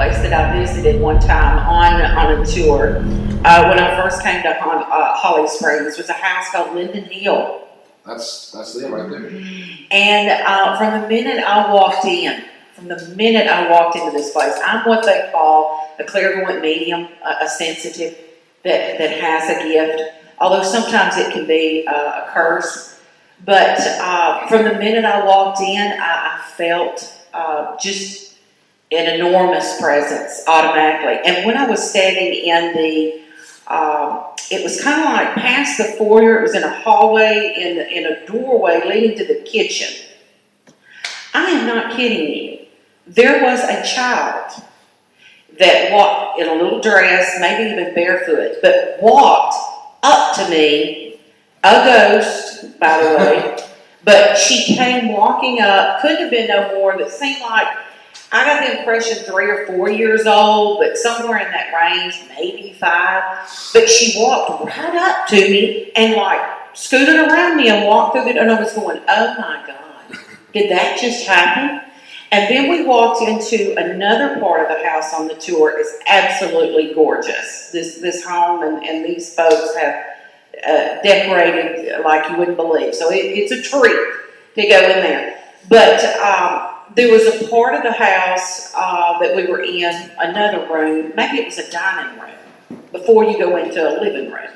place that I visited one time on a tour when I first came to Holly Springs. Was a house called Linden Hill. That's them right there. And from the minute I walked into this place, I'm what they call a clairvoyant medium, a sensitive that has a gift. Although sometimes it can be a curse. But from the minute I walked in, I felt just an enormous presence automatically. And when I was standing in the, it was kind of like past the foyer, it was in a hallway, in a doorway leading to the kitchen. I am not kidding you. There was a child that walked in a little dress, maybe even barefoot, but walked up to me, a ghost, by the way, but she came walking up, couldn't have been no more, that seemed like, I got the impression 3 or 4 years old, but somewhere in that range, maybe 5, but she walked right up to me and like scooted around me and walked through it, and I was going, oh my God, did that just happen? And then we walked into another part of the house on the tour. It's absolutely gorgeous. This home and these folks have decorated like you wouldn't believe. So it's a treat to go in there. But there was a part of the house that we were in, another room. Maybe it was a dining room before you go into a living room.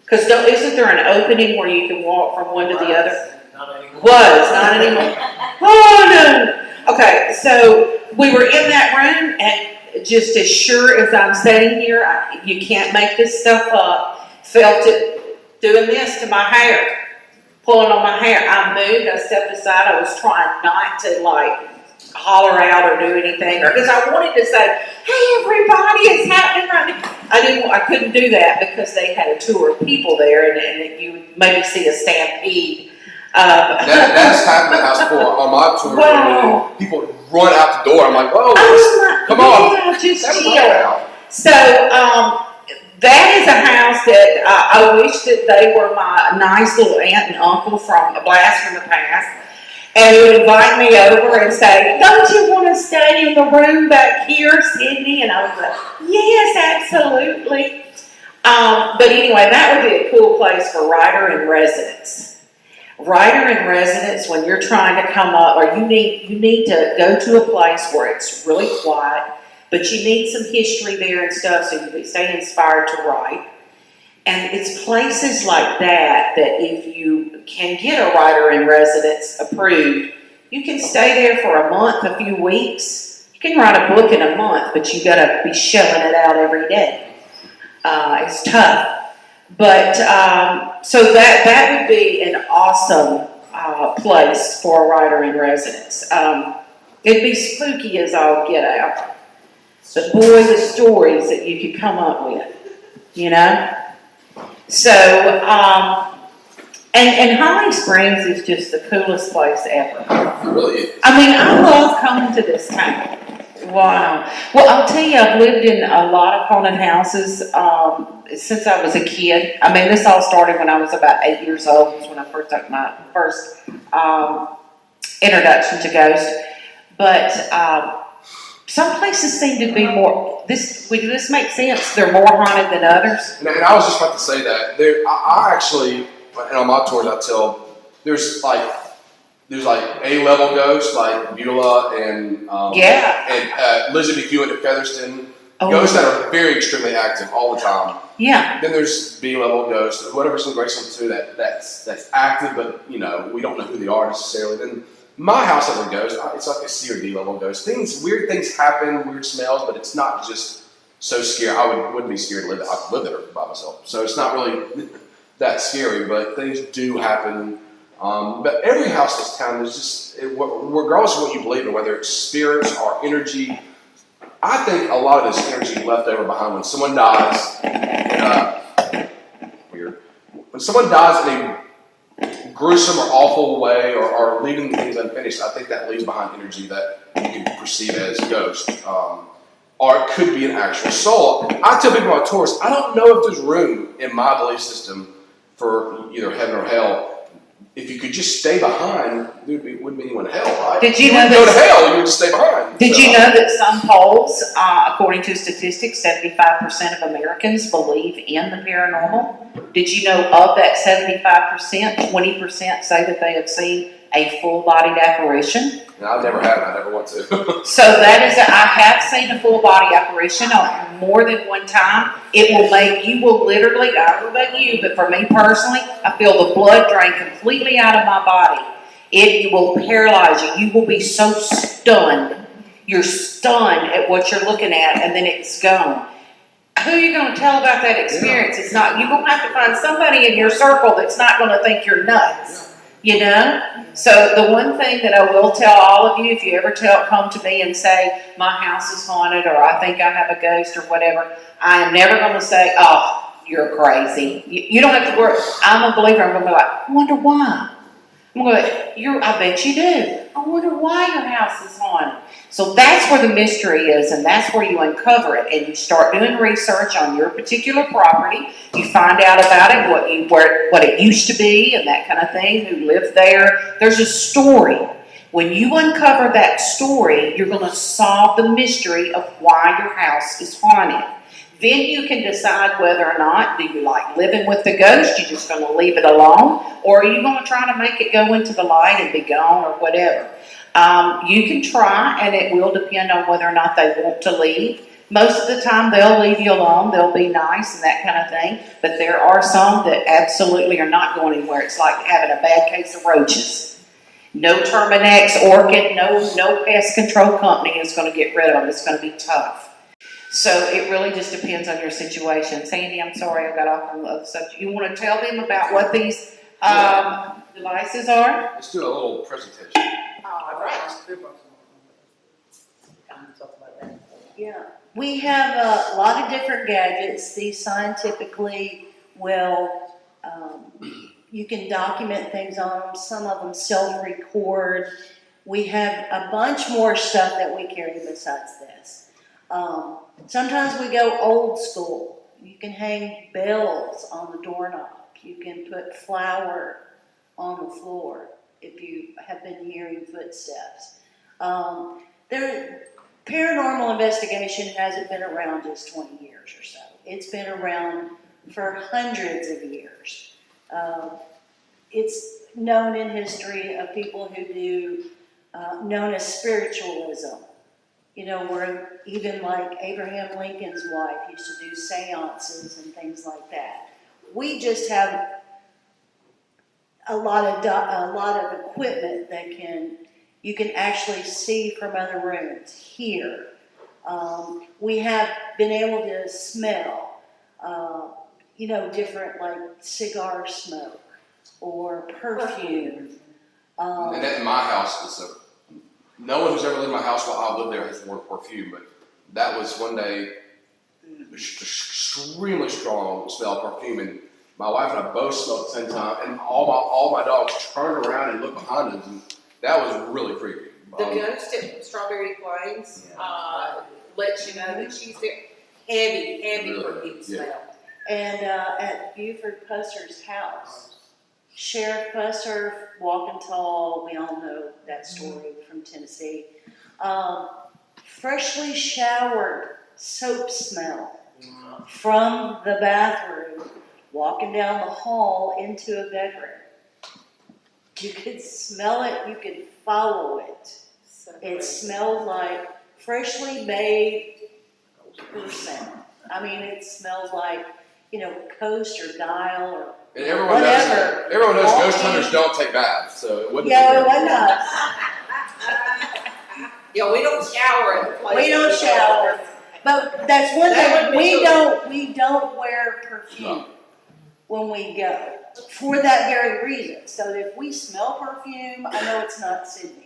Because isn't there an opening where you can walk from one to the other? Not anymore. Not anymore. Oh, no. Okay, so we were in that room, and just as sure as I'm sitting here, you can't make this stuff up, felt it doing this to my hair, pulling on my hair. I moved, I stepped aside, I was trying not to like holler out or do anything, because I wanted to say, hey everybody, it's happening right now. I couldn't do that because they had a tour of people there, and you would maybe see a stampede. That's happened at House 4 on my tour. Wow. People run out the door. I'm like, whoa, come on. on. Just chill. So, that is a house that I wish that they were my nice little aunt and uncle from a blast from the past. And they would invite me over and say, don't you want to stay in the room back here, Sydney? And I was like, yes, absolutely. But anyway, that would be a cool place for writer in residence. Writer in residence, when you're trying to come up, or you need to go to a place where it's really quiet, but you need some history there and stuff, so you can stay inspired to write. And it's places like that if you can get a writer in residence approved, you can stay there for a month, a few weeks. You can write a book in a month, but you got to be shelling it out every day. It's tough. But, so that would be an awesome place for a writer in residence. It'd be spooky as all get out. But boy, the stories that you could come up with, you know? So, and Holly Springs is just the coolest place ever. It really is. I mean, I love coming to this town. Wow. Well, I'll tell you, I've lived in a lot of haunted houses since I was a kid. I mean, this all started when I was about 8 years old. Was when I first took my first introduction to ghosts. But some places seem to be more. This makes sense. They're more haunted than others. And I was just about to say that. I actually, and on my tours, I tell there's like A-level ghosts like Beulah and Elizabeth Hewitt at Featherston. Ghosts that are very extremely active all the time. Yeah. Then there's B-level ghosts, whatever some Graceland too that's active, but we don't know who they are necessarily. Then my house has a ghost. It's like a C or D-level ghost. Weird things happen, weird smells, but it's not just so scary. I wouldn't be scared to live there. I could live there by myself, so it's not really that scary. But things do happen. But every house in this town is just, regardless of what you believe in, whether it's spirits or energy, I think a lot of this energy left over behind when someone dies. When someone dies in a gruesome or awful way, or leaving things unfinished, I think that leaves behind energy that you can perceive as ghost. Or it could be an actual soul. I tell people on tours, I don't know if there's room in my belief system for either heaven or hell. if you could just stay behind, there wouldn't be anyone in hell, right? Did you You know wouldn't go to that? hell, you would stay behind. Did So, you know that some polls, according to statistics, 75% of Americans believe in the paranormal? Did you know of that 75%, 20% say that they have seen a full-bodied apparition? No, I've never had it. I never want to. So that is, I have seen a full-body apparition on more than one time. It will make, you will literally, I don't know about you, but for me personally, I feel the blood drain completely out of my body. It will paralyze you. You will be so stunned. You're stunned at what you're looking at, and then it's gone. Who are you going to tell about that experience? It's not, you're going to have to find somebody in your circle that's not going to think you're nuts. You know? So the one thing that I will tell all of you, if you ever come to me and say, my house is haunted, or I think I have a ghost, or whatever, I am never going to say, oh, you're crazy. You don't have to worry. I'm a believer. I'm going to be like, I wonder why. I'm going to, I bet you do. I wonder why your house is haunted. So that's where the mystery is, and that's where you uncover it, and you start doing research on your particular property. You find out about it, what it used to be, and that kind of thing. Who lived there? There's a story. When you uncover that story, you're going to solve the mystery of why your house is haunted. Then you can decide whether or not, do you like living with the ghost? You're just going to leave it alone? Or are you going to try to make it go into the light and be gone, or whatever? You can try, and it will depend on whether or not they want to leave. Most of the time, they'll leave you alone. They'll be nice and that kind of thing. But there are some that absolutely are not going anywhere. It's like having a bad case of roaches. No Terminex, Orchid, no pest control company is going to get rid of them. It's going to be tough. So it really just depends on your situation. Sandy, I'm sorry I got off on the other subject. You want to tell them about what these devices are? Let's do a little presentation. All right. Yeah, we have a lot of different gadgets. These scientifically will, you can document things on them. Some of them self-record. We have a bunch more stuff that we carry besides this. Sometimes we go old school. You can hang bells on the doorknob. You can put flour on the floor if you have been hearing footsteps. Paranormal investigation hasn't been around just 20 years or so. It's been around for hundreds of years. It's known in history of people who do, known as spiritualism. You know, where even like Abraham Lincoln's wife used to do seances and things like that. We just have a lot of equipment that you can actually see from other rooms here. We have been able to smell, different like cigar smoke or perfume. And in my house, no one who's ever lived in my house while I lived there has worn perfume, but that was one day, extremely strong smell of perfume, and my wife and I both smelled at the same time, and all my dogs turned around and looked behind them, and that was really creepy. The ghost at Strawberry Plains lets you know that she's there. Heavy Really? perfume smell. And at Buford Pusser's house, Sheriff Pusser, walking tall, we all know that story from Tennessee. Freshly showered soap smell from the bathroom, walking down the hall into a bedroom. You could smell it, you could follow it. It smelled like freshly made person. I mean, it smells like, Coast or Dial or And everyone whatever. Knows ghost hunters don't take baths, so it wouldn't. Yeah, it wasn't us. Yeah, we don't shower at the place. We don't shower. But that's one That thing, would be we don't wear perfume when we go, for that very reason. So if we smell perfume, I know it's not Sydney.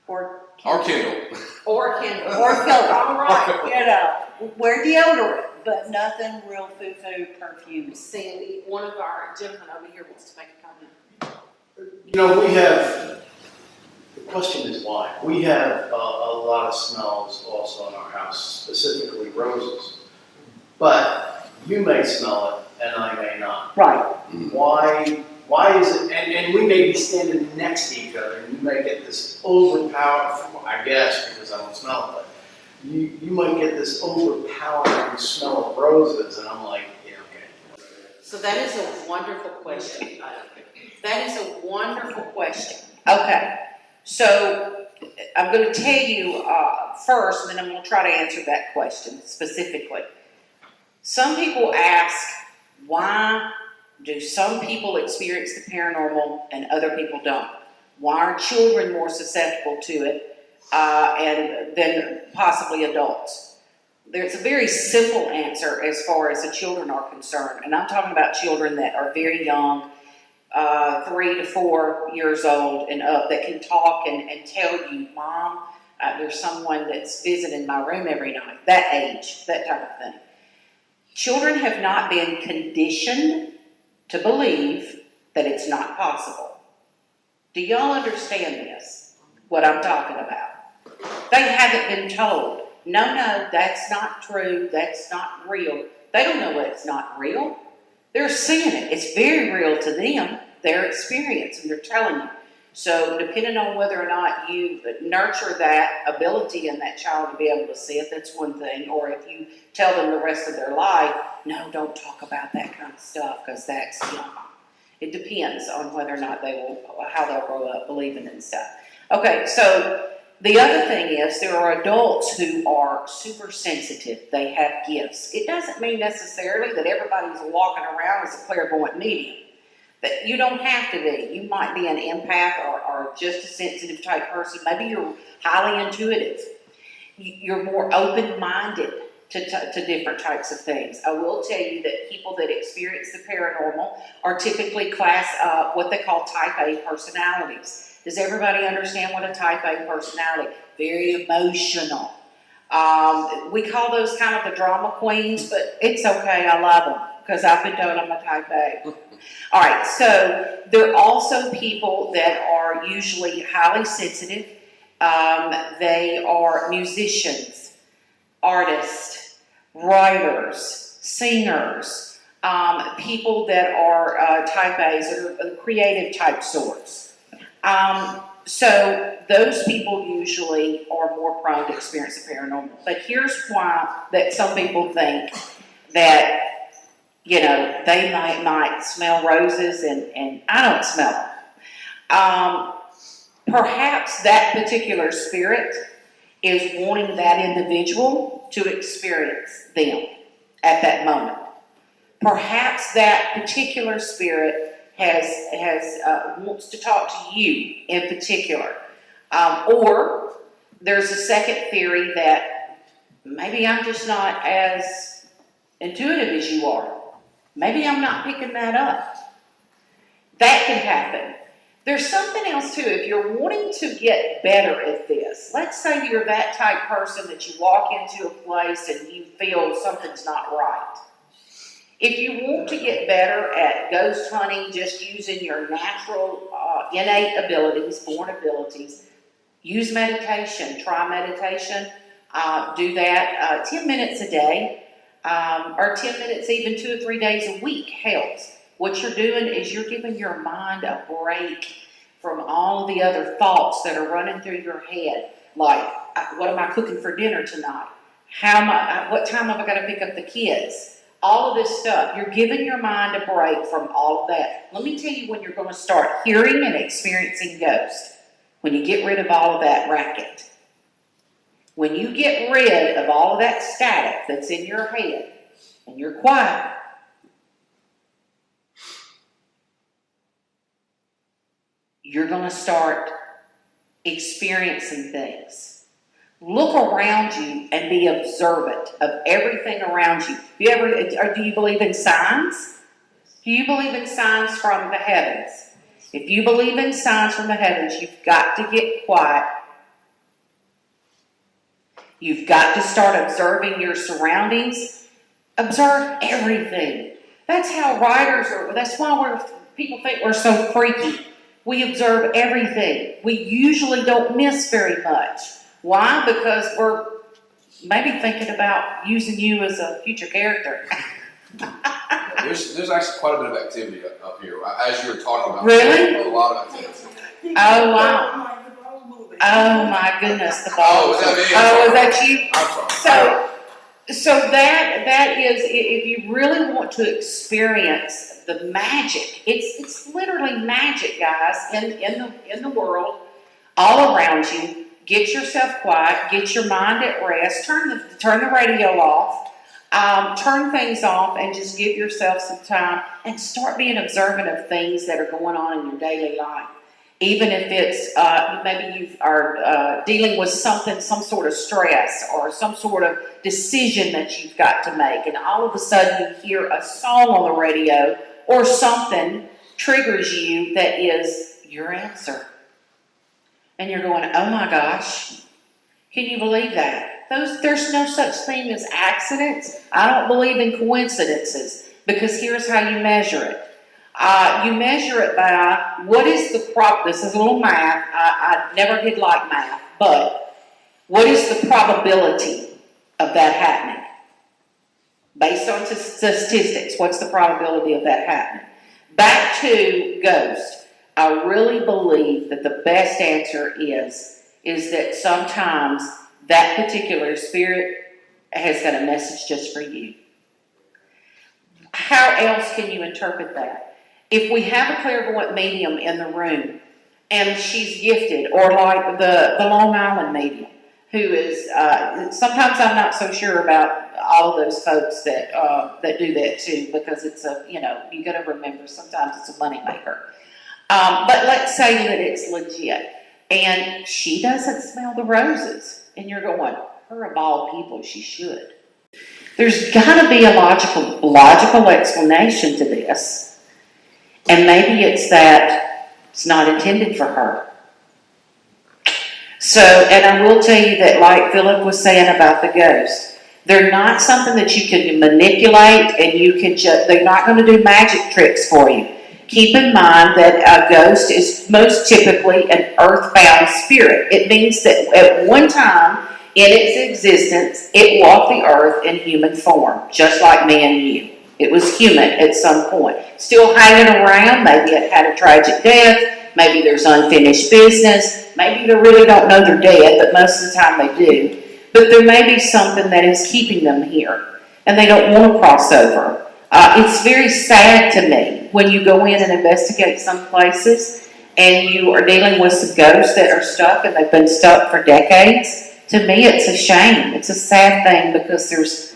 Or Kindle. Or Kendall. Or Philip. All right. Wear deodorant, but nothing real foo-foo perfume. Sandy, one of our gentlemen over here wants to make a comment. We have, the question is why? We have a lot of smells also in our house, specifically roses. But you may smell it and I may not. Right. Why Why is it, and we may be standing next to each other, and you may get this overpowering, I guess, because I don't smell it, but you might get this overpowering smell of roses, and I'm like, yeah, okay. So that is a wonderful question. That is a wonderful question. Okay, so I'm going to tell you first, and then I'm going to try to answer that question specifically. Some people ask, why do some people experience the paranormal and other people don't? Why are children more susceptible to it than possibly adults? There's a very simple answer as far as the children are concerned, and I'm talking about children that are very young, 3 to 4 years old and up, that can talk and tell you, Mom, there's someone that's visiting my room every night. That age, that type of thing. Children have not been conditioned to believe that it's not possible. Do y'all understand this, what I'm talking about? They haven't been told, no, that's not true, that's not real. They don't know it's not real. They're seeing it. It's very real to them, their experience, and they're telling you. So depending on whether or not you nurture that ability in that child to be able to see it, that's one thing. Or if you tell them the rest of their life, no, don't talk about that kind of stuff because that's young. It depends on whether or not how they'll grow up believing in stuff. Okay, so the other thing is there are adults who are super sensitive. They have gifts. It doesn't mean necessarily that everybody's walking around as a clairvoyant medium. That you don't have to be. You might be an empath or just a sensitive type person. Maybe you're highly intuitive. You're more open-minded to different types of things. I will tell you that people that experience the paranormal are typically what they call type A personalities. Does everybody understand what a type A personality? Very emotional. We call those kind of the drama queens, but it's okay. I love them because I've been told I'm a type A. All right, so there are also people that are usually highly sensitive. They are musicians, artists, writers, singers, people that are type A's or creative type sorts. So those people usually are more prone to experience the paranormal. But here's why that some people think that, they might smell roses and I don't smell them. Perhaps that particular spirit is wanting that individual to experience them at that moment. Perhaps that particular spirit wants to talk to you in particular. Or there's a second theory that maybe I'm just not as intuitive as you are. Maybe I'm not picking that up. That can happen. There's something else too. If you're wanting to get better at this, let's say you're that type person that you walk into a place and you feel something's not right. If you want to get better at ghost hunting, just using your natural innate abilities, born abilities, use meditation. Try meditation. Do that 10 minutes a day. Or 10 minutes even 2 or 3 days a week helps. What you're doing is you're giving your mind a break from all of the other thoughts that are running through your head. Like, what am I cooking for dinner tonight? What time have I got to pick up the kids? All of this stuff. You're giving your mind a break from all of that. Let me tell you when you're going to start hearing and experiencing ghosts. When you get rid of all of that racket. When you get rid of all of that static that's in your head and you're quiet, you're going to start experiencing things. Look around you and be observant of everything around you. Do you believe in signs? Do you believe in signs from the heavens? If you believe in signs from the heavens, you've got to get quiet. You've got to start observing your surroundings. Observe everything. That's how writers are. That's why people think we're so freaky. We observe everything. We usually don't miss very much. Why? Because we're maybe thinking about using you as a future character. There's actually quite a bit of activity up here, as you were talking about. Really? A lot of activity. Oh, wow. Oh, my goodness, the ball. Oh, was that me? Oh, was that you? I'm sorry. So that is, if you really want to experience the magic, it's literally magic, guys, in the world, all around you. Get yourself quiet, get your mind at rest, turn the radio off, turn things off, and just give yourself some time and start being observant of things that are going on in your daily life. Even if it's maybe you are dealing with some sort of stress or some sort of decision that you've got to make, and all of a sudden you hear a song on the radio or something triggers you that is your answer. And you're going, oh my gosh, can you believe that? There's no such thing as accidents. I don't believe in coincidences, because here's how you measure it. You measure it by what is the this is a little math. I never did like math, but what is the probability of that happening? Based on statistics, what's the probability of that happening? Back to ghost. I really believe that the best answer is that sometimes that particular spirit has got a message just for you. How else can you interpret that? If we have a clairvoyant medium in the room and she's gifted, or like the Long Island medium, who is, sometimes I'm not so sure about all of those folks that do that too, because it's you got to remember sometimes it's a moneymaker. But let's say that it's legit, and she doesn't smell the roses, and you're going, her of all people, she should. There's got to be a logical explanation to this. And maybe it's that it's not intended for her. So, and I will tell you that, like Philip was saying about the ghosts, they're not something that you can manipulate, and you can they're not going to do magic tricks for you. Keep in mind that a ghost is most typically an earthbound spirit. It means that at one time in its existence, it walked the earth in human form, just like me and you. It was human at some point. Still hanging around, maybe it had a tragic death, maybe there's unfinished business, maybe they really don't know they're dead, but most of the time they do. But there may be something that is keeping them here, and they don't want to cross over. It's very sad to me when you go in and investigate some places and you are dealing with some ghosts that are stuck, and they've been stuck for decades. To me, it's a shame. It's a sad thing, because there's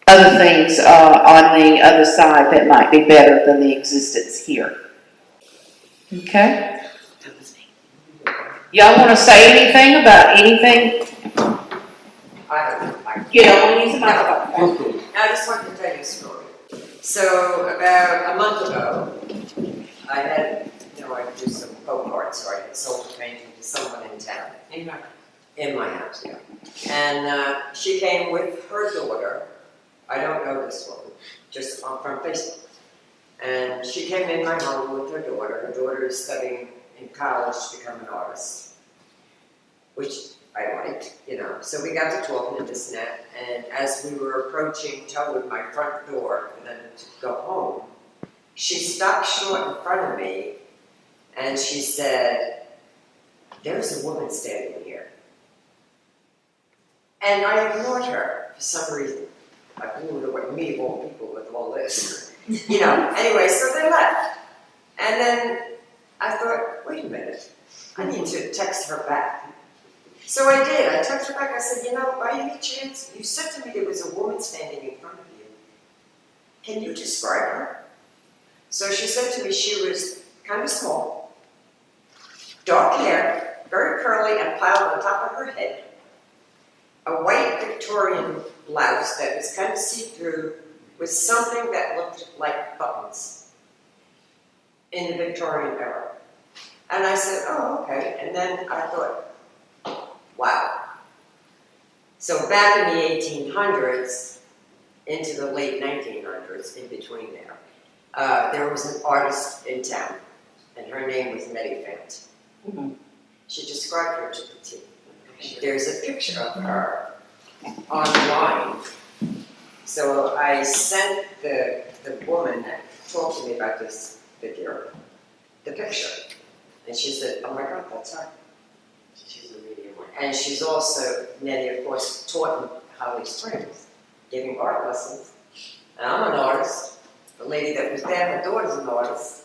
other things on the other side that might be better than the existence here. Okay? Y'all want to say anything about anything? You don't want to use the microphone. I just wanted to tell you a story. So about a month ago, I had, I do some folk art, so I sold a painting to someone in town. In my house, yeah. And she came with her daughter. I don't know this woman, just from Facebook. And she came in my home with her daughter. Her daughter is studying in college to become an artist, which I liked, So we got to talking and this and that. And as we were approaching toward my front door and then to go home, she stopped short in front of me and she said, "There's a woman standing here." And I ignored her for some reason. I blew it away, me of all people with all this. Anyway, so they left. And then I thought, wait a minute, I need to text her back. So I did. I texted her back. I said, by any chance, you said to me there was a woman standing in front of you. Can you describe her? So she said to me she was kind of small, dark hair, very curly and piled on top of her head, a white Victorian blouse that was kind of see-through with something that looked like buttons in the Victorian era. And I said, oh, okay. And then I thought, wow. So back in the 1800s, into the late 1900s, in between there was an artist in town, and her name was Nettie Fant. Mm-hmm. She described her to the T. There's a picture of her online. So I sent the the woman that talked to me about this video, the picture. And she said, oh my God, that's her. She's a medium one. And she's also, Nettie, of course, taught in Holly Springs, giving art lessons. And I'm an artist. The lady that was there, her daughter's an artist.